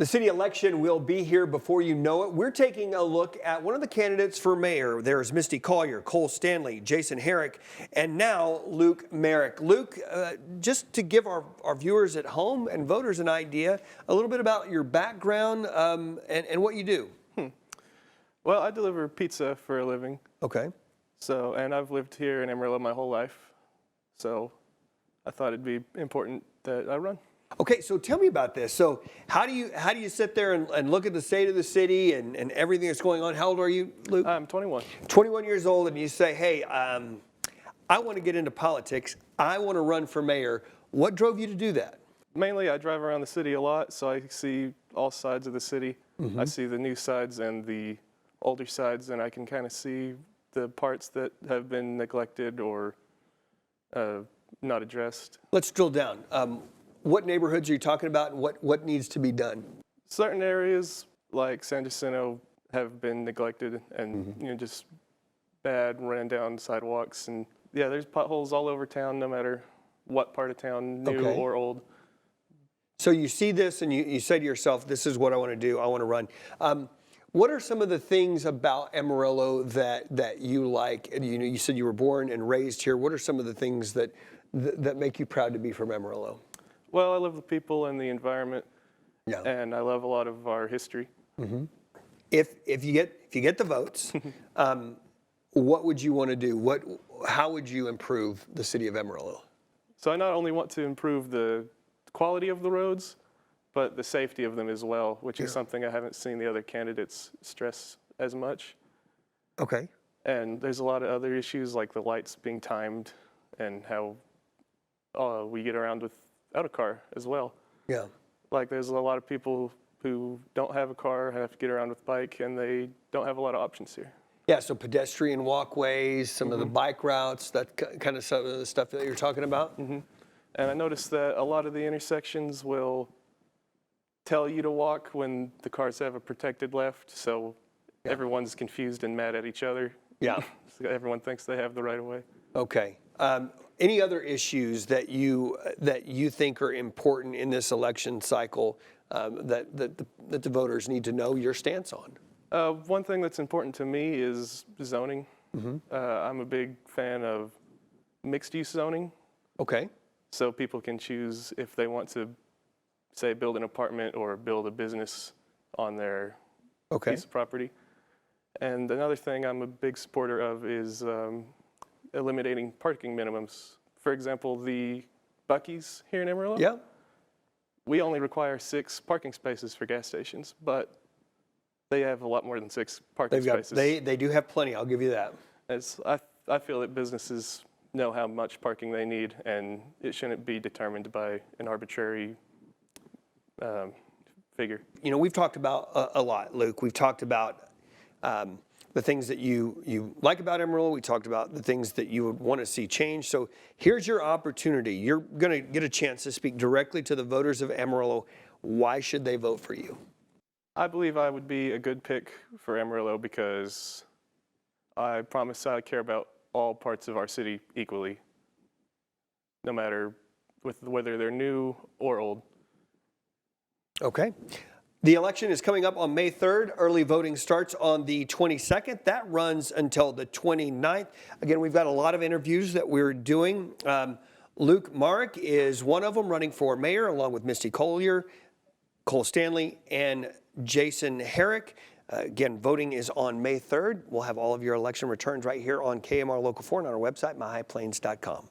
The city election will be here before you know it. We're taking a look at one of the candidates for mayor. There's Misty Collier, Cole Stanley, Jason Herrick, and now Luke Marek. Luke, just to give our viewers at home and voters an idea, a little bit about your background and what you do. Well, I deliver pizza for a living. Okay. And I've lived here in Amarillo my whole life. So I thought it'd be important that I run. Okay, so tell me about this. So how do you sit there and look at the state of the city and everything that's going on? How old are you, Luke? I'm 21. 21 years old, and you say, hey, I want to get into politics. I want to run for mayor. What drove you to do that? Mainly, I drive around the city a lot, so I see all sides of the city. I see the new sides and the older sides, and I can kind of see the parts that have been neglected or not addressed. Let's drill down. What neighborhoods are you talking about, and what needs to be done? Certain areas like San Jacinto have been neglected and just bad ran down sidewalks, and yeah, there's potholes all over town no matter what part of town, new or old. So you see this and you say to yourself, this is what I want to do, I want to run. What are some of the things about Amarillo that you like? You said you were born and raised here. What are some of the things that make you proud to be from Amarillo? Well, I love the people and the environment, and I love a lot of our history. If you get the votes, what would you want to do? How would you improve the city of Amarillo? So I not only want to improve the quality of the roads, but the safety of them as well, which is something I haven't seen the other candidates stress as much. Okay. And there's a lot of other issues like the lights being timed and how we get around without a car as well. Yeah. Like there's a lot of people who don't have a car, have to get around with bike, and they don't have a lot of options here. Yeah, so pedestrian walkways, some of the bike routes, that kind of stuff that you're talking about. And I noticed that a lot of the intersections will tell you to walk when the cars have a protected left, so everyone's confused and mad at each other. Yeah. So everyone thinks they have the right of way. Okay. Any other issues that you think are important in this election cycle that the voters need to know your stance on? One thing that's important to me is zoning. I'm a big fan of mixed-use zoning. Okay. So people can choose if they want to, say, build an apartment or build a business on their piece of property. And another thing I'm a big supporter of is eliminating parking minimums. For example, the Buc-ee's here in Amarillo. Yeah. We only require 6 parking spaces for gas stations, but they have a lot more than 6 parking spaces. They do have plenty, I'll give you that. I feel that businesses know how much parking they need, and it shouldn't be determined by an arbitrary figure. You know, we've talked about a lot, Luke. We've talked about the things that you like about Amarillo. We talked about the things that you would want to see change. So here's your opportunity. You're going to get a chance to speak directly to the voters of Amarillo. Why should they vote for you? I believe I would be a good pick for Amarillo because I promise I care about all parts of our city equally, no matter whether they're new or old. Okay. The election is coming up on May 3rd. Early voting starts on the 22nd. That runs until the 29th. Again, we've got a lot of interviews that we're doing. Luke Marek is one of them, running for mayor, along with Misty Collier, Cole Stanley, and Jason Herrick. Again, voting is on May 3rd. We'll have all of your election returns right here on KMR Local 4 and on our website, myhighplains.com.